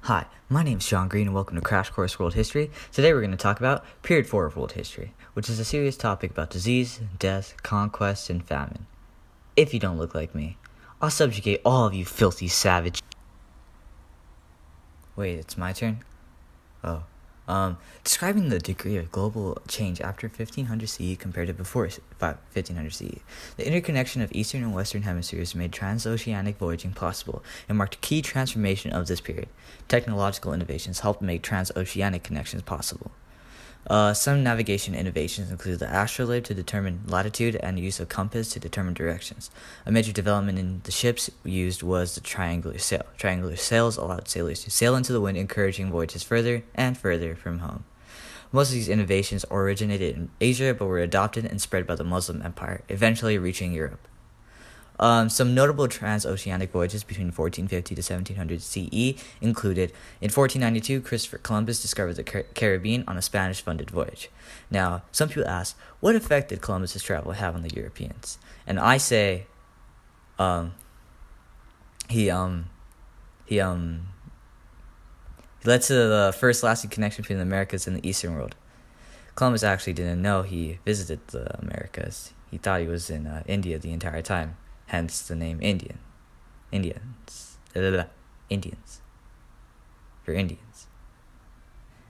Hi, my name is Sean Green and welcome to Crash Course World History. Today we're going to talk about Period 4 of World History, which is a serious topic about disease, death, conquest, and famine. If you don't look like me, I'll subjugate all of you filthy savage. Wait, it's my turn? Describing the degree of global change after 1500 CE compared to before 1500 CE. The interconnection of eastern and western hemispheres made transoceanic voyaging possible and marked a key transformation of this period. Technological innovations helped make transoceanic connections possible. Some navigation innovations include the astrolabe to determine latitude and use of compass to determine directions. A major development in the ships used was the triangular sail. Triangular sails allowed sailors to sail into the wind, encouraging voyages further and further from home. Most of these innovations originated in Asia but were adopted and spread by the Muslim Empire, eventually reaching Europe. Some notable transoceanic voyages between 1450 to 1700 CE included, in 1492, Christopher Columbus discovered the Caribbean on a Spanish-funded voyage. Now, some people ask, what effect did Columbus's travel have on the Europeans? And I say, he led to the first lasting connection between the Americas and the Eastern world. Columbus actually didn't know he visited the Americas. He thought he was in India the entire time. Hence the name Indians. For Indians.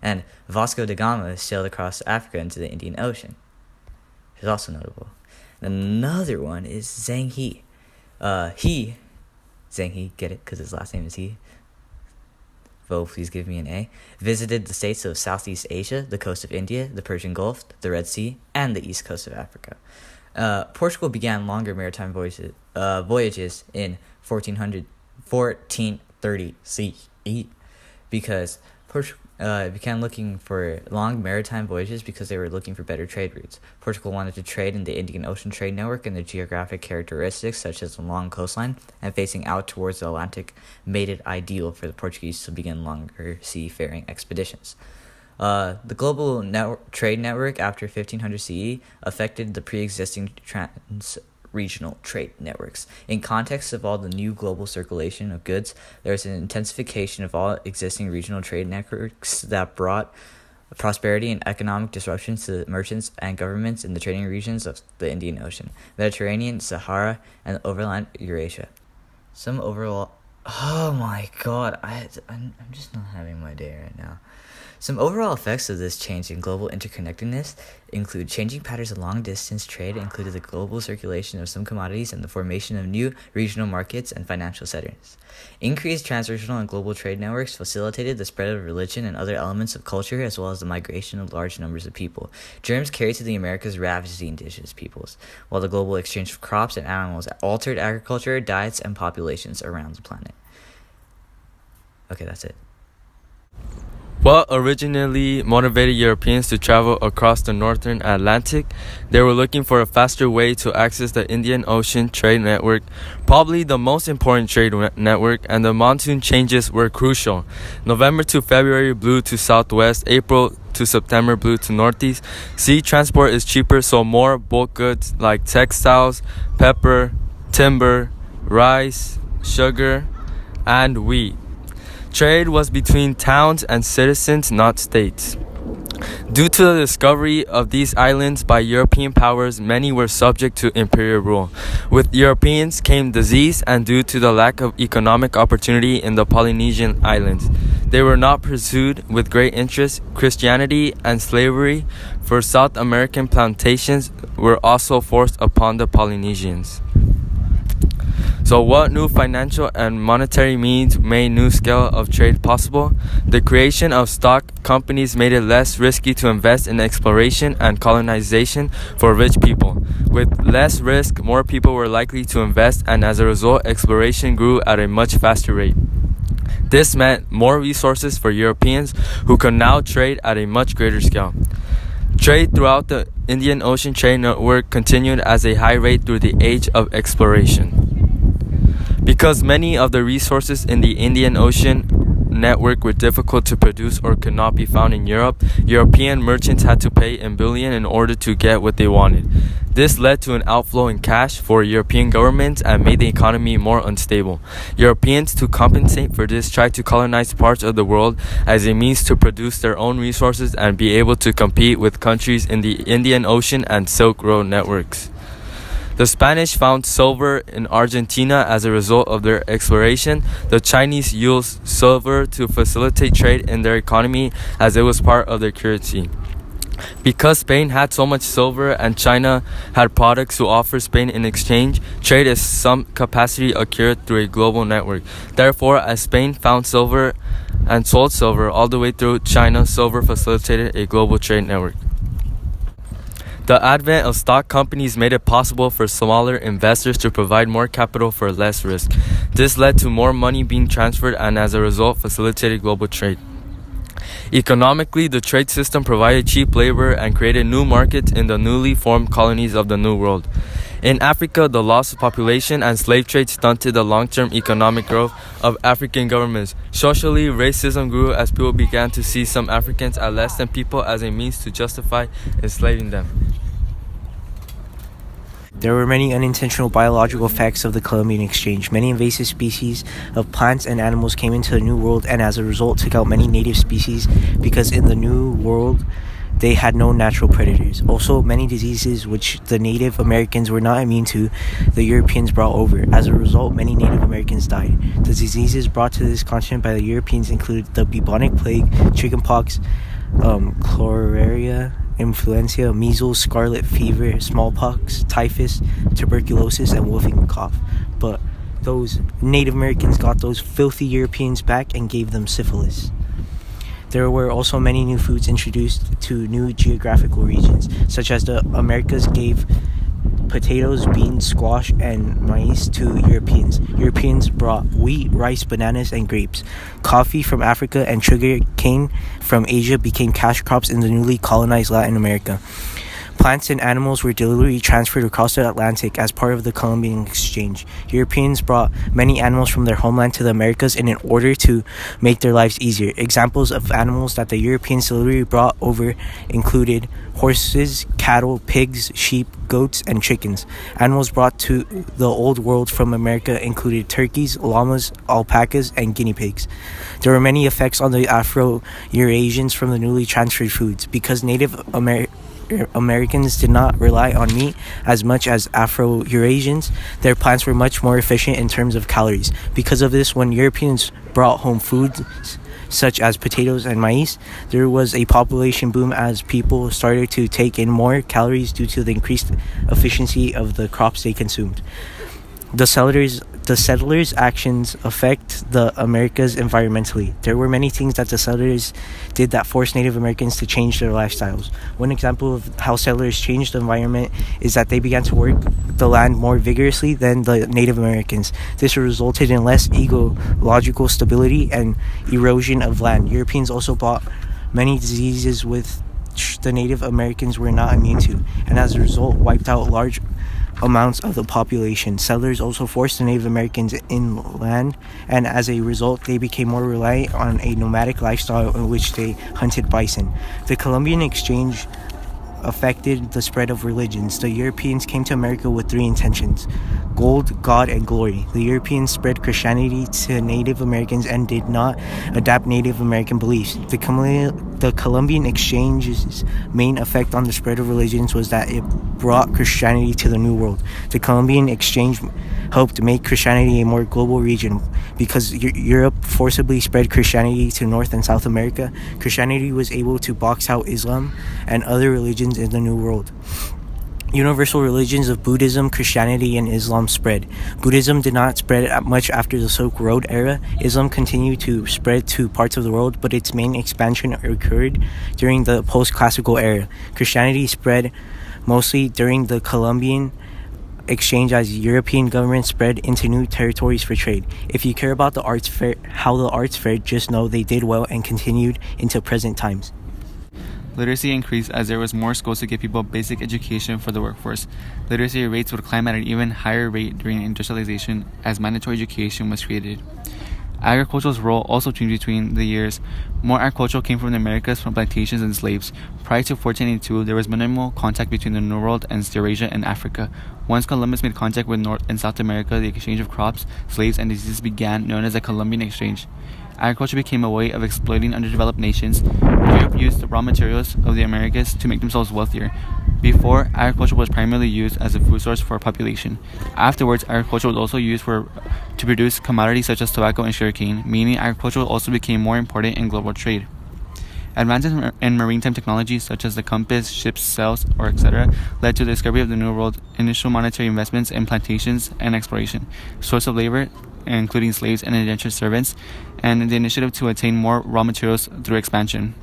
And Vasco da Gama sailed across Africa into the Indian Ocean, which is also notable. Another one is Zheng He. Zheng He, get it? Because his last name is He. Vo, please give me an A. Visited the states of Southeast Asia, the coast of India, the Persian Gulf, the Red Sea, and the east coast of Africa. Portugal began longer maritime voyages in 1430 CE because Portugal began looking for long maritime voyages because they were looking for better trade routes. Portugal wanted to trade in the Indian Ocean trade network, and the geographic characteristics such as a long coastline and facing out towards the Atlantic made it ideal for the Portuguese to begin longer seafaring expeditions. The global trade network after 1500 CE affected the pre-existing trans-regional trade networks. In context of all the new global circulation of goods, there is an intensification of all existing regional trade networks that brought prosperity and economic disruptions to merchants and governments in the trading regions of the Indian Ocean, Mediterranean, Sahara, and overland Eurasia. Oh my god, I'm just not having my day right now. Some overall effects of this change in global interconnectedness include changing patterns of long-distance trade, including the global circulation of some commodities and the formation of new regional markets and financial centers. Increased transregional and global trade networks facilitated the spread of religion and other elements of culture, as well as the migration of large numbers of people. Germs carried to the Americas ravaged the indigenous peoples, while the global exchange of crops and animals altered agriculture, diets, and populations around the planet. Okay, that's it. What originally motivated Europeans to travel across the northern Atlantic? They were looking for a faster way to access the Indian Ocean trade network, probably the most important trade network, and the monsoon changes were crucial. November to February blew to southwest, April to September blew to northeast. Sea transport is cheaper, so more bulk goods like textiles, pepper, timber, rice, sugar, and wheat. Trade was between towns and citizens, not states. Due to the discovery of these islands by European powers, many were subject to imperial rule. With Europeans came disease, and due to the lack of economic opportunity in the Polynesian islands, they were not pursued with great interest. Christianity and slavery for South American plantations were also forced upon the Polynesians. So what new financial and monetary means made new scale of trade possible? The creation of stock companies made it less risky to invest in exploration and colonization for rich people. With less risk, more people were likely to invest, and as a result, exploration grew at a much faster rate. This meant more resources for Europeans who could now trade at a much greater scale. Trade throughout the Indian Ocean trade network continued at a high rate through the age of exploration. Because many of the resources in the Indian Ocean network were difficult to produce or could not be found in Europe, European merchants had to pay in billion in order to get what they wanted. This led to an outflow in cash for European governments and made the economy more unstable. Europeans, to compensate for this, tried to colonize parts of the world as a means to produce their own resources and be able to compete with countries in the Indian Ocean and Silk Road networks. The Spanish found silver in Argentina as a result of their exploration. The Chinese used silver to facilitate trade in their economy as it was part of their currency. Because Spain had so much silver and China had products to offer Spain in exchange, trade in some capacity occurred through a global network. Therefore, as Spain found silver and sold silver all the way through China, silver facilitated a global trade network. The advent of stock companies made it possible for smaller investors to provide more capital for less risk. This led to more money being transferred and as a result facilitated global trade. Economically, the trade system provided cheap labor and created new markets in the newly formed colonies of the New World. In Africa, the loss of population and slave trade stunted the long-term economic growth of African governments. Socially, racism grew as people began to see some Africans as less than people as a means to justify enslaving them. There were many unintentional biological effects of the Columbian Exchange. Many invasive species of plants and animals came into the New World and as a result took out many native species because in the New World they had no natural predators. Also, many diseases which the Native Americans were not immune to, the Europeans brought over. As a result, many Native Americans died. The diseases brought to this continent by the Europeans included the bubonic plague, chickenpox, cholera, influenza, measles, scarlet fever, smallpox, typhus, tuberculosis, and whooping cough. But those Native Americans got those filthy Europeans back and gave them syphilis. There were also many new foods introduced to new geographical regions, such as the Americas gave potatoes, beans, squash, and maize to Europeans. Europeans brought wheat, rice, bananas, and grapes. Coffee from Africa and sugar cane from Asia became cash crops in the newly colonized Latin America. Plants and animals were deliberately transferred across the Atlantic as part of the Columbian Exchange. Europeans brought many animals from their homeland to the Americas in order to make their lives easier. Examples of animals that the Europeans deliberately brought over included horses, cattle, pigs, sheep, goats, and chickens. Animals brought to the Old World from America included turkeys, llamas, alpacas, and guinea pigs. There were many effects on the Afro-Eurasians from the newly transferred foods. Because Native Americans did not rely on meat as much as Afro-Eurasians, their plants were much more efficient in terms of calories. Because of this, when Europeans brought home foods such as potatoes and maize, there was a population boom as people started to take in more calories due to the increased efficiency of the crops they consumed. The settlers' actions affect the Americas environmentally. There were many things that the settlers did that forced Native Americans to change their lifestyles. One example of how settlers changed the environment is that they began to work the land more vigorously than the Native Americans. This resulted in less ecological stability and erosion of land. Europeans also brought many diseases which the Native Americans were not immune to, and as a result wiped out large amounts of the population. Settlers also forced the Native Americans inland, and as a result they became more reliant on a nomadic lifestyle in which they hunted bison. The Columbian Exchange affected the spread of religions. The Europeans came to America with three intentions: gold, God, and glory. The Europeans spread Christianity to Native Americans and did not adapt Native American beliefs. The Columbian Exchange's main effect on the spread of religions was that it brought Christianity to the New World. The Columbian Exchange helped make Christianity a more global region. Because Europe forcibly spread Christianity to North and South America, Christianity was able to box out Islam and other religions in the New World. Universal religions of Buddhism, Christianity, and Islam spread. Buddhism did not spread much after the Silk Road era. Islam continued to spread to parts of the world, but its main expansion occurred during the post-classical era. Christianity spread mostly during the Columbian Exchange as European governments spread into new territories for trade. If you care about how the arts fared, just know they did well and continued into present times. Literacy increased as there was more schools to give people basic education for the workforce. Literacy rates would climb at an even higher rate during industrialization as mandatory education was created. Agriculture's role also changed between the years. More agriculture came from the Americas from plantations and slaves. Prior to 1482, there was minimal contact between the New World and Eurasia and Africa. Once Columbus made contact with North and South America, the exchange of crops, slaves, and diseases began, known as the Columbian Exchange. Agriculture became a way of exploiting underdeveloped nations. Europe used the raw materials of the Americas to make themselves wealthier. Before, agriculture was primarily used as a food source for a population. Afterwards, agriculture was also used to produce commodities such as tobacco and sugarcane, meaning agriculture also became more important in global trade. Advances in maritime technology such as the compass, ships, sails, or etc. led to the discovery of the New World, initial monetary investments in plantations and exploration, source of labor, including slaves and indentured servants, and the initiative to attain more raw materials through expansion.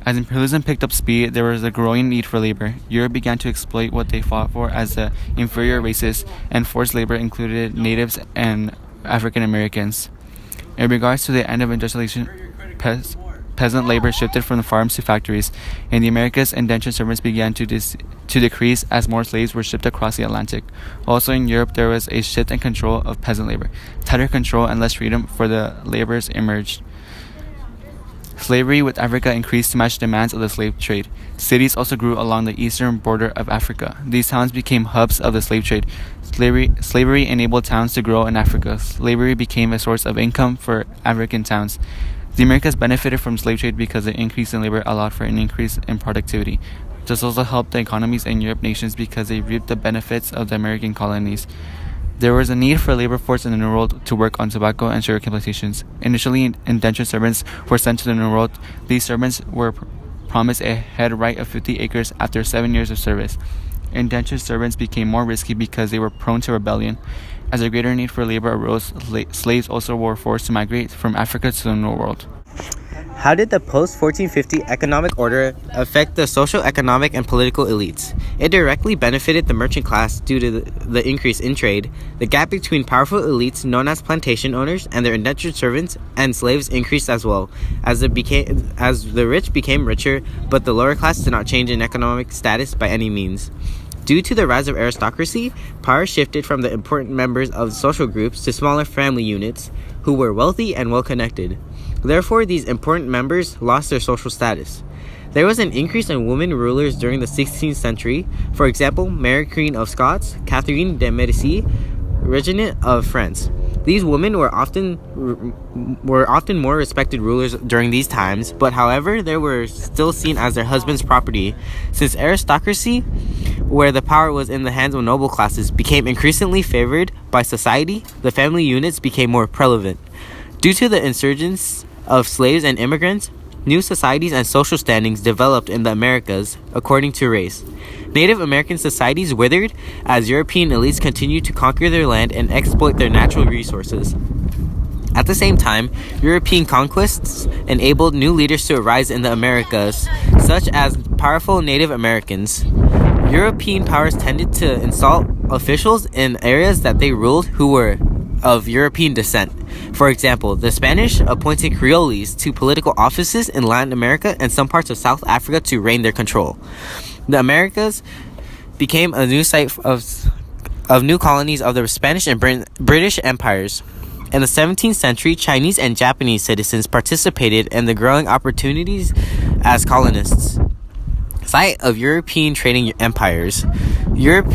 As imperialism picked up speed, there was a growing need for labor. Europe began to exploit what they fought for as the inferior races, and forced labor included natives and African Americans. In regards to the end of industrialization, peasant labor shifted from the farms to factories. In the Americas, indentured servants began to decrease as more slaves were shipped across the Atlantic. Also in Europe, there was a shift in control of peasant labor. Tighter control and less freedom for the laborers emerged. Slavery with Africa increased to match demands of the slave trade. Cities also grew along the eastern border of Africa. These towns became hubs of the slave trade. Slavery enabled towns to grow in Africa. Slavery became a source of income for African towns. The Americas benefited from slave trade because the increase in labor allowed for an increase in productivity. This also helped the economies in Europe nations because they reaped the benefits of the American colonies. There was a need for a labor force in the New World to work on tobacco and sugar plantations. Initially, indentured servants were sent to the New World. These servants were promised a head right of 50 acres after 7 years of service. Indentured servants became more risky because they were prone to rebellion. As a greater need for labor arose, slaves also were forced to migrate from Africa to the New World. How did the post-1450 economic order affect the social, economic, and political elites? It directly benefited the merchant class due to the increase in trade. The gap between powerful elites known as plantation owners and their indentured servants and slaves increased as well, as the rich became richer, but the lower class did not change in economic status by any means. Due to the rise of aristocracy, power shifted from the important members of social groups to smaller family units who were wealthy and well-connected. Therefore, these important members lost their social status. There was an increase in women rulers during the 16th century. For example, Mary Queen of Scots, Catherine de Medici, Regent of France. These women were often more respected rulers during these times, but however, they were still seen as their husband's property. Since aristocracy, where the power was in the hands of noble classes, became increasingly favored by society, the family units became more prevalent. Due to the insurgence of slaves and immigrants, new societies and social standings developed in the Americas according to race. Native American societies withered as European elites continued to conquer their land and exploit their natural resources. At the same time, European conquests enabled new leaders to arise in the Americas, such as powerful Native Americans. European powers tended to install officials in areas that they ruled who were of European descent. For example, the Spanish appointed Creoles to political offices in Latin America and some parts of South Africa to rein their control. The Americas became a new site of new colonies of the Spanish and British empires. In the 17th century, Chinese and Japanese citizens participated in the growing opportunities as colonists. Site of European trading empires. Europe,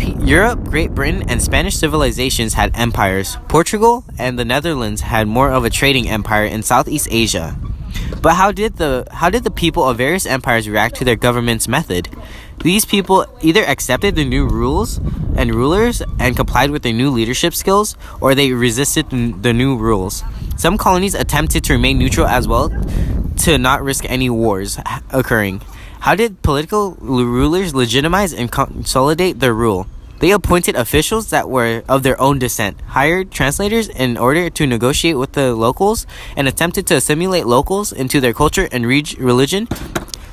Great Britain, and Spanish civilizations had empires. Portugal and the Netherlands had more of a trading empire in Southeast Asia. But how did the people of various empires react to their government's method? These people either accepted the new rules and rulers and complied with their new leadership skills, or they resisted the new rules. Some colonies attempted to remain neutral as well, to not risk any wars occurring. How did political rulers legitimize and consolidate their rule? They appointed officials that were of their own descent, hired translators in order to negotiate with the locals, and attempted to assimilate locals into their culture and religion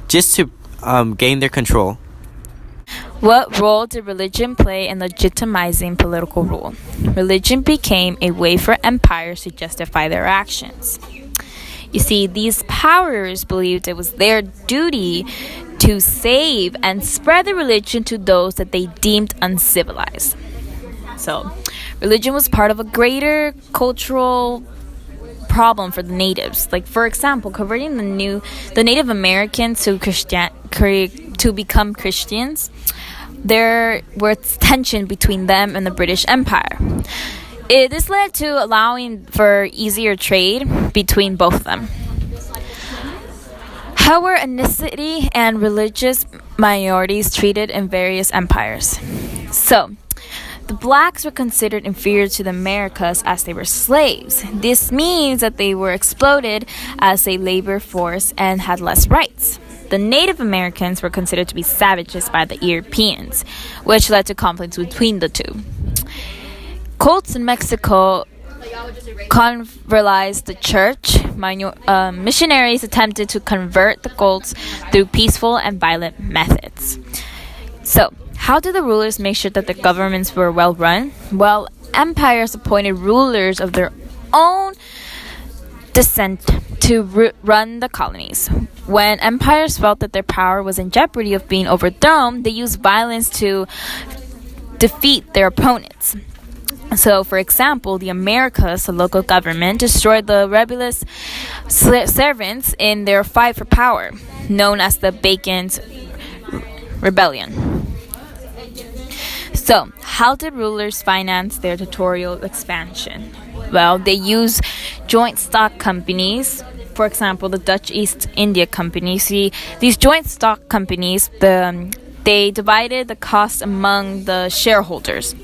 just to gain their control. What role did religion play in legitimizing political rule? Religion became a way for empires to justify their actions. You see, these powers believed it was their duty to save and spread the religion to those that they deemed uncivilized. So, religion was part of a greater cultural problem for the natives. Like, for example, converting the Native Americans to become Christians. There was tension between them and the British Empire. This led to allowing for easier trade between both of them. How were ethnicity and religious minorities treated in various empires? So, the blacks were considered inferior to the Americas as they were slaves. This means that they were exploited as a labor force and had less rights. The Native Americans were considered to be savages by the Europeans, which led to conflicts between the two. Cults in Mexico converted the church. Missionaries attempted to convert the cults through peaceful and violent methods. So, how did the rulers make sure that the governments were well run? Well, empires appointed rulers of their own descent to run the colonies. When empires felt that their power was in jeopardy of being overthrown, they used violence to defeat their opponents. So, for example, the Americas, the local government, destroyed the rebellious servants in their fight for power, known as the Bacon's Rebellion. So, how did rulers finance their territorial expansion? Well, they used joint stock companies. For example, the Dutch East India Company. See, these joint stock companies, they divided the cost among the shareholders.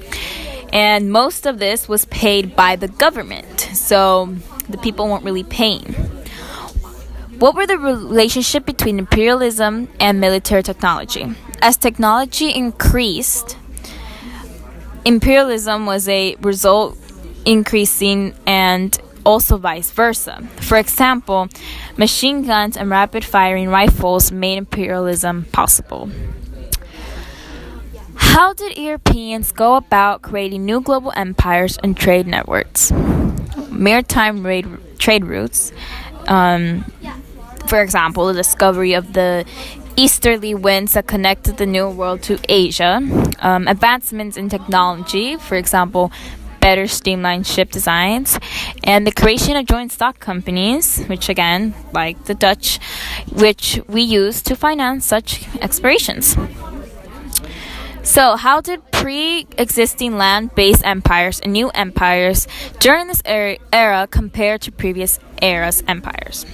And most of this was paid by the government. So, the people weren't really paying. What were the relationship between imperialism and military technology? As technology increased, imperialism was a result increasing, and also vice versa. For example, machine guns and rapid firing rifles made imperialism possible. How did Europeans go about creating new global empires and trade networks? Maritime trade routes. For example, the discovery of the easterly winds that connected the New World to Asia. Advancements in technology, for example, better streamlined ship designs, and the creation of joint stock companies, which again, like the Dutch, which we use to finance such explorations. So, how did pre-existing land-based empires and new empires during this era compare to previous eras' empires?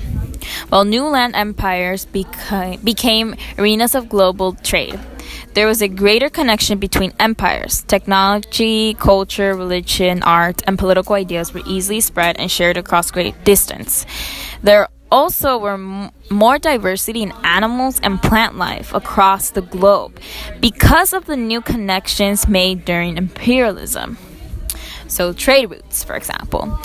Well, new land empires became arenas of global trade. There was a greater connection between empires. Technology, culture, religion, art, and political ideas were easily spread and shared across great distance. There also were more diversity in animals and plant life across the globe because of the new connections made during imperialism. So, trade routes, for example.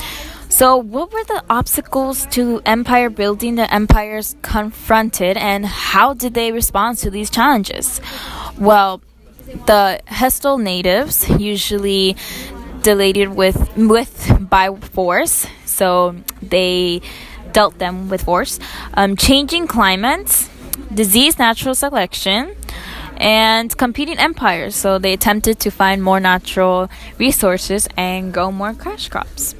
So, what were the obstacles to empire building that empires confronted, and how did they respond to these challenges? Well, the hostile natives usually delayed by force, so they dealt them with force. Changing climates, disease, natural selection, and competing empires. So they attempted to find more natural resources and grow more cash crops.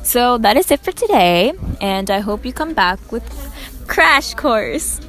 So that is it for today, and I hope you come back with Crash Course.